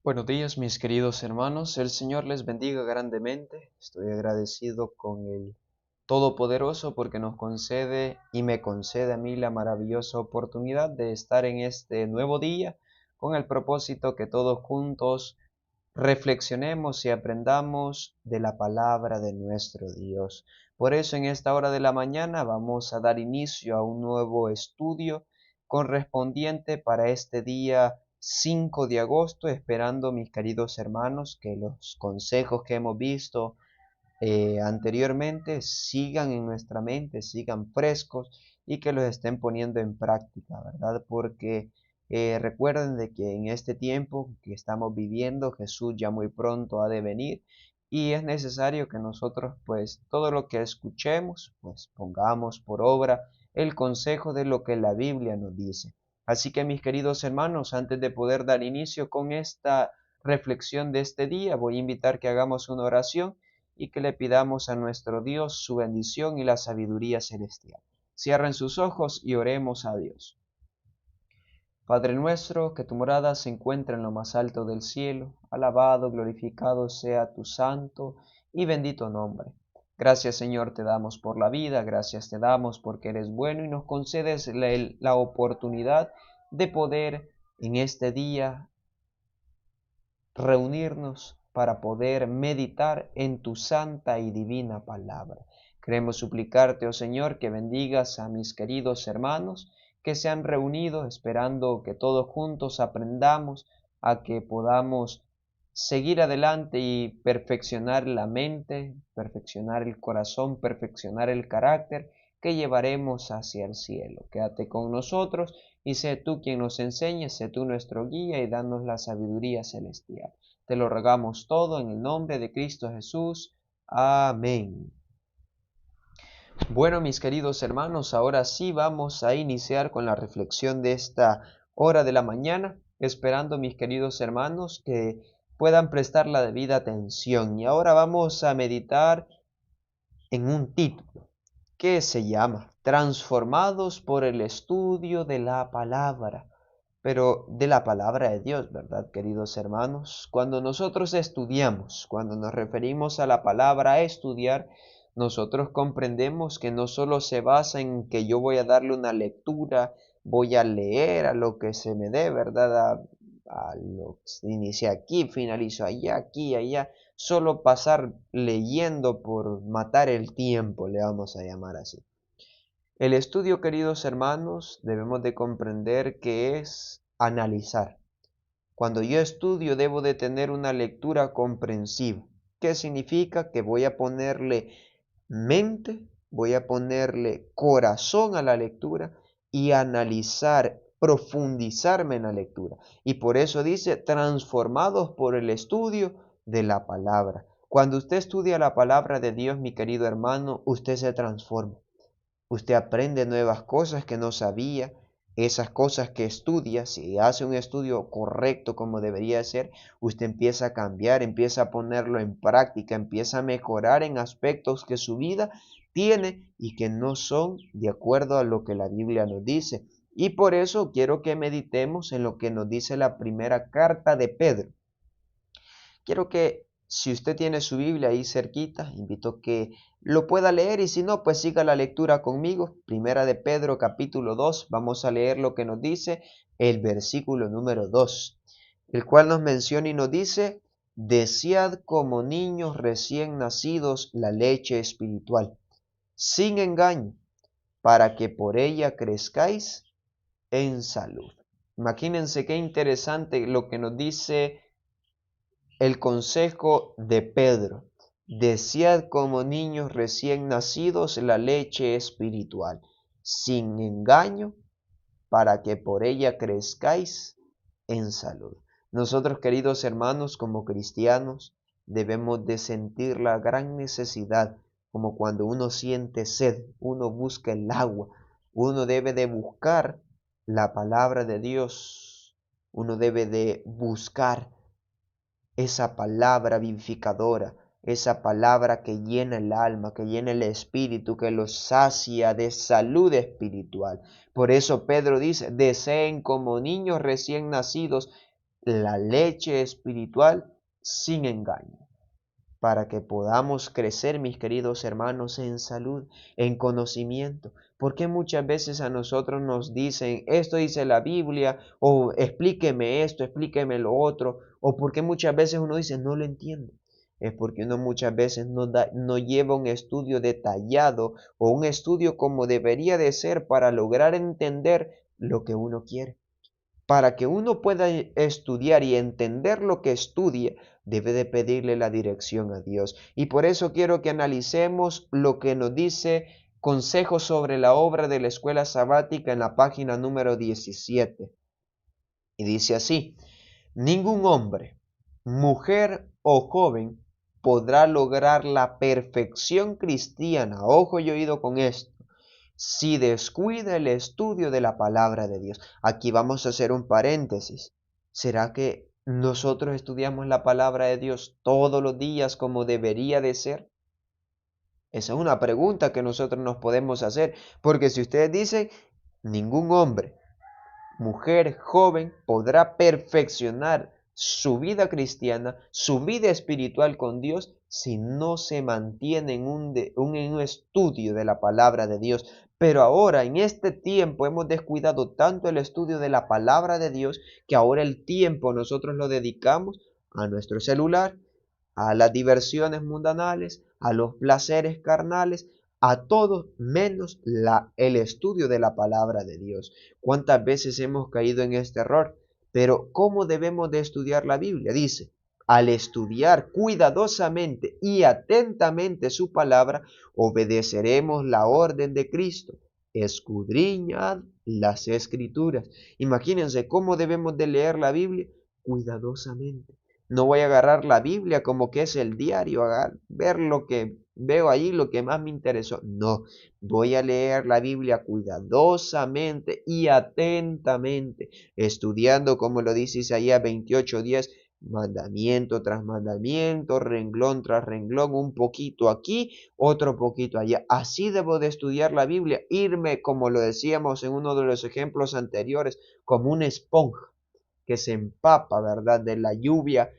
Buenos días, mis queridos hermanos. El Señor les bendiga grandemente. Estoy agradecido con el Todopoderoso porque nos concede y me concede a mí la maravillosa oportunidad de estar en este nuevo día con el propósito que todos juntos reflexionemos y aprendamos de la palabra de nuestro Dios. Por eso en esta hora de la mañana vamos a dar inicio a un nuevo estudio correspondiente para este día 5 de agosto, esperando, mis queridos hermanos, que los consejos que hemos visto anteriormente sigan en nuestra mente, sigan frescos y que los estén poniendo en práctica, ¿verdad? Porque recuerden de que en este tiempo que estamos viviendo, Jesús ya muy pronto ha de venir y es necesario que nosotros, pues, todo lo que escuchemos, pues, pongamos por obra el consejo de lo que la Biblia nos dice. Así que, mis queridos hermanos, antes de poder dar inicio con esta reflexión de este día, voy a invitar que hagamos una oración y que le pidamos a nuestro Dios su bendición y la sabiduría celestial. Cierren sus ojos y oremos a Dios. Padre nuestro, que tu morada se encuentra en lo más alto del cielo, alabado, glorificado sea tu santo y bendito nombre. Gracias, Señor, te damos por la vida, gracias te damos porque eres bueno y nos concedes la oportunidad de poder en este día reunirnos para poder meditar en tu santa y divina palabra. Queremos suplicarte, oh Señor, que bendigas a mis queridos hermanos que se han reunido, esperando que todos juntos aprendamos a que podamos seguir adelante y perfeccionar la mente, perfeccionar el corazón, perfeccionar el carácter que llevaremos hacia el cielo. Quédate con nosotros y sé tú quien nos enseñe, sé tú nuestro guía y danos la sabiduría celestial. Te lo rogamos todo en el nombre de Cristo Jesús. Amén. Bueno, mis queridos hermanos, ahora sí vamos a iniciar con la reflexión de esta hora de la mañana, esperando, mis queridos hermanos, que puedan prestar la debida atención. Y ahora vamos a meditar en un título que se llama Transformados por el estudio de la palabra, pero de la palabra de Dios, ¿verdad, queridos hermanos? Cuando nosotros estudiamos, cuando nos referimos a la palabra a estudiar, nosotros comprendemos que no solo se basa en que yo voy a darle una lectura, voy a leer a lo que se me dé, ¿verdad? A lo que inicia aquí, finalizo allá, aquí, allá, solo pasar leyendo por matar el tiempo, le vamos a llamar así. El estudio, queridos hermanos, debemos de comprender que es analizar. Cuando yo estudio debo de tener una lectura comprensiva. ¿Qué significa? Que voy a ponerle mente, voy a ponerle corazón a la lectura y analizar, profundizarme en la lectura. Y por eso dice, transformados por el estudio de la palabra. Cuando usted estudia la palabra de Dios, mi querido hermano, usted se transforma. Usted aprende nuevas cosas que no sabía, esas cosas que estudia, si hace un estudio correcto como debería ser, usted empieza a cambiar, empieza a ponerlo en práctica, empieza a mejorar en aspectos que su vida tiene y que no son de acuerdo a lo que la Biblia nos dice. Y por eso quiero que meditemos en lo que nos dice la primera carta de Pedro. Quiero que si usted tiene su Biblia ahí cerquita, invito que lo pueda leer y si no, pues siga la lectura conmigo. Primera de Pedro capítulo 2, vamos a leer lo que nos dice el versículo número 2, el cual nos menciona y nos dice, desead como niños recién nacidos la leche espiritual, sin engaño, para que por ella crezcáis en salud. Imagínense qué interesante lo que nos dice el consejo de Pedro. Desead como niños recién nacidos la leche espiritual, sin engaño, para que por ella crezcáis en salud. Nosotros, queridos hermanos, como cristianos, debemos de sentir la gran necesidad, como cuando uno siente sed, uno busca el agua, uno debe de buscar la palabra de Dios, uno debe de buscar esa palabra vivificadora, esa palabra que llena el alma, que llena el espíritu, que los sacia de salud espiritual. Por eso Pedro dice, deseen como niños recién nacidos la leche espiritual sin engaño, para que podamos crecer, mis queridos hermanos, en salud, en conocimiento. Porque muchas veces a nosotros nos dicen, esto dice la Biblia, o explíqueme esto, explíqueme lo otro, o porque muchas veces uno dice, no lo entiendo. Es porque uno muchas veces no lleva un estudio detallado o un estudio como debería de ser para lograr entender lo que uno quiere. Para que uno pueda estudiar y entender lo que estudia, debe de pedirle la dirección a Dios. Y por eso quiero que analicemos lo que nos dice Consejos sobre la obra de la escuela sabática en la página número 17. Y dice así: ningún hombre, mujer o joven podrá lograr la perfección cristiana, ojo y oído con esto, si descuida el estudio de la palabra de Dios. Aquí vamos a hacer un paréntesis. ¿Será que nosotros estudiamos la palabra de Dios todos los días como debería de ser? Esa es una pregunta que nosotros nos podemos hacer, porque si ustedes dicen, ningún hombre, mujer, joven podrá perfeccionar su vida cristiana, su vida espiritual con Dios, si no se mantiene en un estudio de la palabra de Dios. Pero ahora, en este tiempo, hemos descuidado tanto el estudio de la palabra de Dios que ahora el tiempo nosotros lo dedicamos a nuestro celular, a las diversiones mundanales, a los placeres carnales, a todo menos el estudio de la palabra de Dios. ¿Cuántas veces hemos caído en este error? Pero ¿cómo debemos de estudiar la Biblia? Dice, al estudiar cuidadosamente y atentamente su palabra, obedeceremos la orden de Cristo. Escudriñad las escrituras. Imagínense cómo debemos de leer la Biblia cuidadosamente. No voy a agarrar la Biblia como que es el diario, ver lo que veo ahí, lo que más me interesó. No, voy a leer la Biblia cuidadosamente y atentamente, estudiando, como lo dice Isaías 28:10, mandamiento tras mandamiento, renglón tras renglón, un poquito aquí, otro poquito allá. Así debo de estudiar la Biblia, irme, como lo decíamos en uno de los ejemplos anteriores, como una esponja que se empapa, ¿verdad? De la lluvia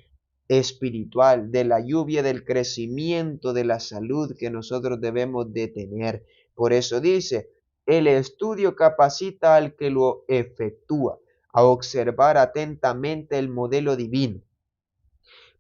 espiritual, de la lluvia del crecimiento, de la salud que nosotros debemos de tener. Por eso dice, el estudio capacita al que lo efectúa a observar atentamente el modelo divino,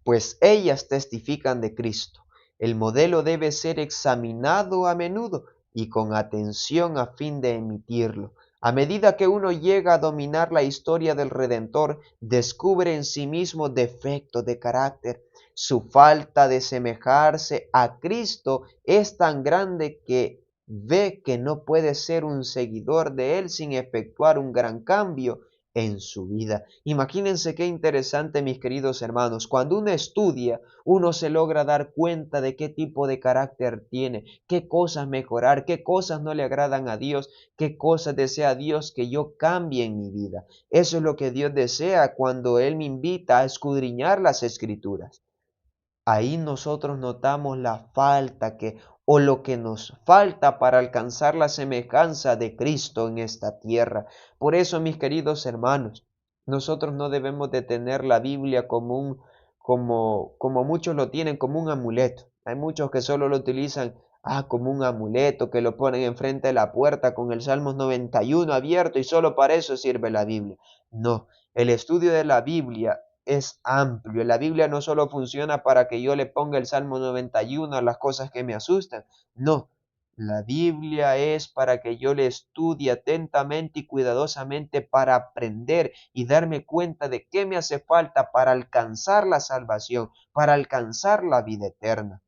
pues ellas testifican de Cristo. El modelo debe ser examinado a menudo y con atención a fin de emitirlo. A medida que uno llega a dominar la historia del Redentor, descubre en sí mismo defectos de carácter. Su falta de semejarse a Cristo es tan grande que ve que no puede ser un seguidor de Él sin efectuar un gran cambio en su vida. Imagínense qué interesante, mis queridos hermanos. Cuando uno estudia, uno se logra dar cuenta de qué tipo de carácter tiene, qué cosas mejorar, qué cosas no le agradan a Dios, qué cosas desea Dios que yo cambie en mi vida. Eso es lo que Dios desea cuando Él me invita a escudriñar las Escrituras. Ahí nosotros notamos la falta o lo que nos falta para alcanzar la semejanza de Cristo en esta tierra. Por eso, mis queridos hermanos, nosotros no debemos de tener la Biblia como muchos lo tienen, como un amuleto. Hay muchos que solo lo utilizan como un amuleto, que lo ponen enfrente de la puerta con el Salmos 91 abierto y solo para eso sirve la Biblia. No, el estudio de la Biblia es amplio. La Biblia no solo funciona para que yo le ponga el Salmo 91 a las cosas que me asustan. No, la Biblia es para que yo le estudie atentamente y cuidadosamente para aprender y darme cuenta de qué me hace falta para alcanzar la salvación, para alcanzar la vida eterna.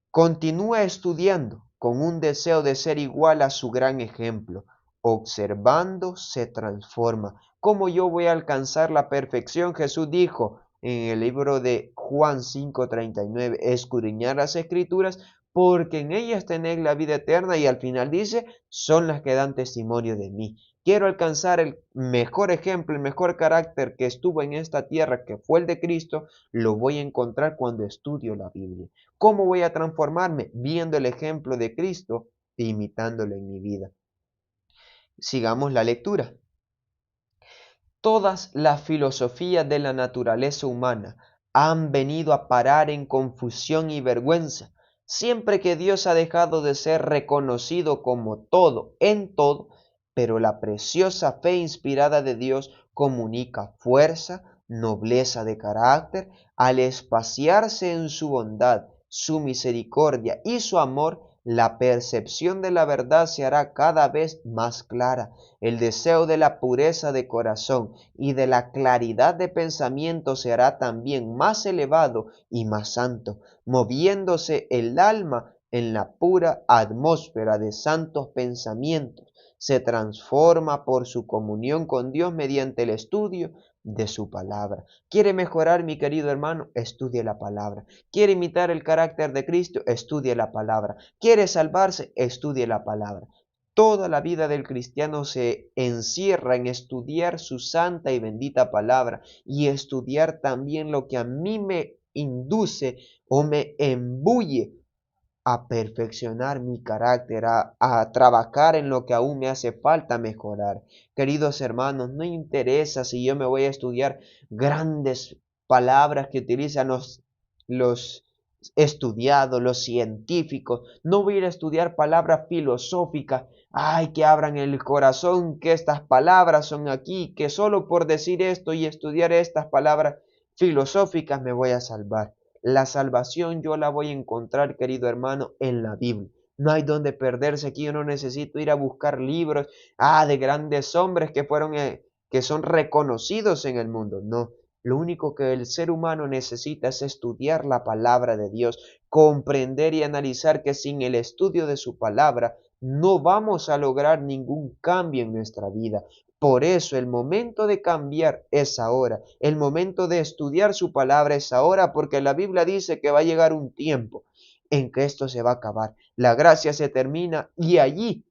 Continúa estudiando con un deseo de ser igual a su gran ejemplo. Observando se transforma. ¿Cómo yo voy a alcanzar la perfección? Jesús dijo en el libro de Juan 5:39, escudriñar las escrituras porque en ellas tenéis la vida eterna, y al final dice, son las que dan testimonio de mí. Quiero alcanzar el mejor ejemplo, el mejor carácter que estuvo en esta tierra, que fue el de Cristo, lo voy a encontrar cuando estudio la Biblia. ¿Cómo voy a transformarme? Viendo el ejemplo de Cristo e imitándolo en mi vida. Sigamos la lectura. Todas las filosofías de la naturaleza humana han venido a parar en confusión y vergüenza, siempre que Dios ha dejado de ser reconocido como todo en todo, pero la preciosa fe inspirada de Dios comunica fuerza, nobleza de carácter, al espaciarse en su bondad, su misericordia y su amor. La percepción de la verdad se hará cada vez más clara. El deseo de la pureza de corazón y de la claridad de pensamiento se hará también más elevado y más santo, moviéndose el alma en la pura atmósfera de santos pensamientos. Se transforma por su comunión con Dios mediante el estudio de su palabra. ¿Quiere mejorar, mi querido hermano? Estudie la palabra. ¿Quiere imitar el carácter de Cristo? Estudie la palabra. ¿Quiere salvarse? Estudie la palabra. Toda la vida del cristiano se encierra en estudiar su santa y bendita palabra y estudiar también lo que a mí me induce o me embulle a perfeccionar mi carácter, a trabajar en lo que aún me hace falta mejorar. Queridos hermanos, no interesa si yo me voy a estudiar grandes palabras que utilizan los estudiados, los científicos. No voy a ir a estudiar palabras filosóficas. Ay, que abran el corazón, que estas palabras son aquí, que solo por decir esto y estudiar estas palabras filosóficas me voy a salvar. La salvación yo la voy a encontrar, querido hermano, en la Biblia. No hay donde perderse aquí. Yo no necesito ir a buscar libros, de grandes hombres que son reconocidos en el mundo. No, lo único que el ser humano necesita es estudiar la palabra de Dios, comprender y analizar que sin el estudio de su palabra no vamos a lograr ningún cambio en nuestra vida. Por eso el momento de cambiar es ahora, el momento de estudiar su palabra es ahora, porque la Biblia dice que va a llegar un tiempo en que esto se va a acabar. La gracia se termina y allí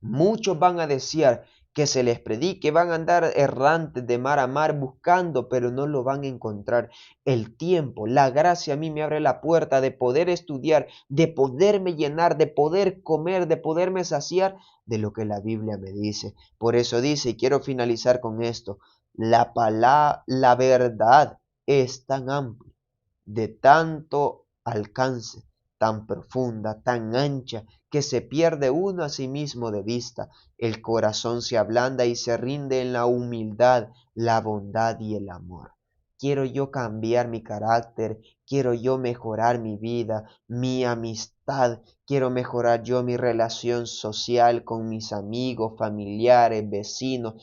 muchos van a desear que se les predique, van a andar errantes de mar a mar buscando, pero no lo van a encontrar. El tiempo, la gracia a mí me abre la puerta de poder estudiar, de poderme llenar, de poder comer, de poderme saciar de lo que la Biblia me dice. Por eso dice, y quiero finalizar con esto, la verdad es tan amplia, de tanto alcance, tan profunda, tan ancha, que se pierde uno a sí mismo de vista. El corazón se ablanda y se rinde en la humildad, la bondad y el amor. Quiero yo cambiar mi carácter, quiero yo mejorar mi vida, mi amistad, quiero mejorar yo mi relación social con mis amigos, familiares, vecinos.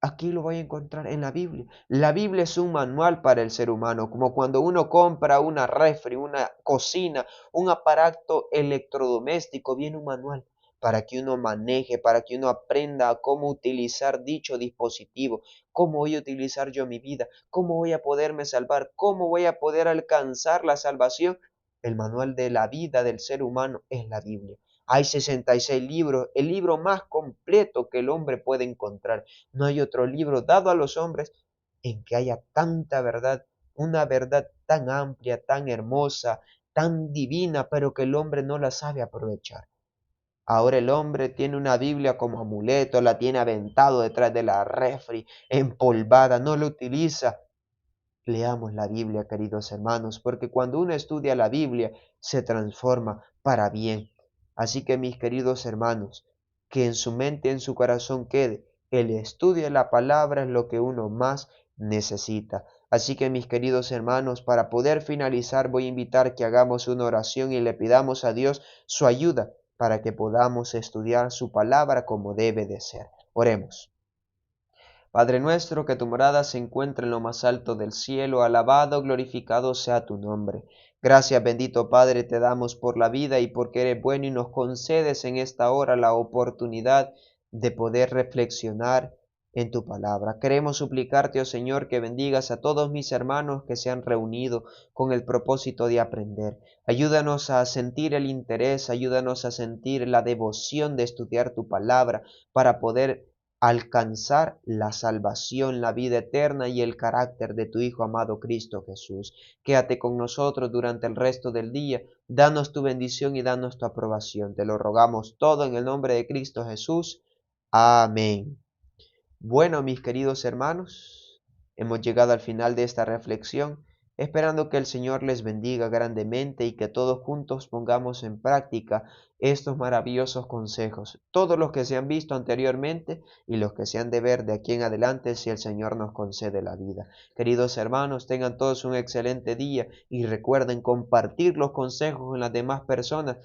Aquí lo voy a encontrar en la Biblia. La Biblia es un manual para el ser humano, como cuando uno compra una refri, una cocina, un aparato electrodoméstico, viene un manual para que uno maneje, para que uno aprenda a cómo utilizar dicho dispositivo, cómo voy a utilizar yo mi vida, cómo voy a poderme salvar, cómo voy a poder alcanzar la salvación. El manual de la vida del ser humano es la Biblia. Hay 66 libros, el libro más completo que el hombre puede encontrar. No hay otro libro dado a los hombres en que haya tanta verdad, una verdad tan amplia, tan hermosa, tan divina, pero que el hombre no la sabe aprovechar. Ahora el hombre tiene una Biblia como amuleto, la tiene aventado detrás de la refri, empolvada, no la utiliza. Leamos la Biblia, queridos hermanos, porque cuando uno estudia la Biblia se transforma para bien. Así que mis queridos hermanos, que en su mente, en su corazón quede, el estudio de la palabra es lo que uno más necesita. Así que mis queridos hermanos, para poder finalizar voy a invitar que hagamos una oración y le pidamos a Dios su ayuda para que podamos estudiar su palabra como debe de ser. Oremos. Padre nuestro, que tu morada se encuentre en lo más alto del cielo, alabado, glorificado sea tu nombre. Gracias, bendito Padre, te damos por la vida y porque eres bueno y nos concedes en esta hora la oportunidad de poder reflexionar en tu palabra. Queremos suplicarte, oh Señor, que bendigas a todos mis hermanos que se han reunido con el propósito de aprender. Ayúdanos a sentir el interés, ayúdanos a sentir la devoción de estudiar tu palabra para poder alcanzar la salvación, la vida eterna y el carácter de tu Hijo amado Cristo Jesús. Quédate con nosotros durante el resto del día, danos tu bendición y danos tu aprobación. Te lo rogamos todo en el nombre de Cristo Jesús. Amén. Bueno, mis queridos hermanos, hemos llegado al final de esta reflexión, esperando que el Señor les bendiga grandemente y que todos juntos pongamos en práctica estos maravillosos consejos, todos los que se han visto anteriormente y los que se han de ver de aquí en adelante si el Señor nos concede la vida. Queridos hermanos, tengan todos un excelente día y recuerden compartir los consejos con las demás personas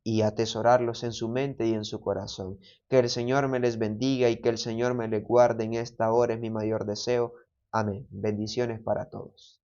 y atesorarlos en su mente y en su corazón. Que el Señor me les bendiga y que el Señor me les guarde en esta hora es mi mayor deseo. Amén. Bendiciones para todos.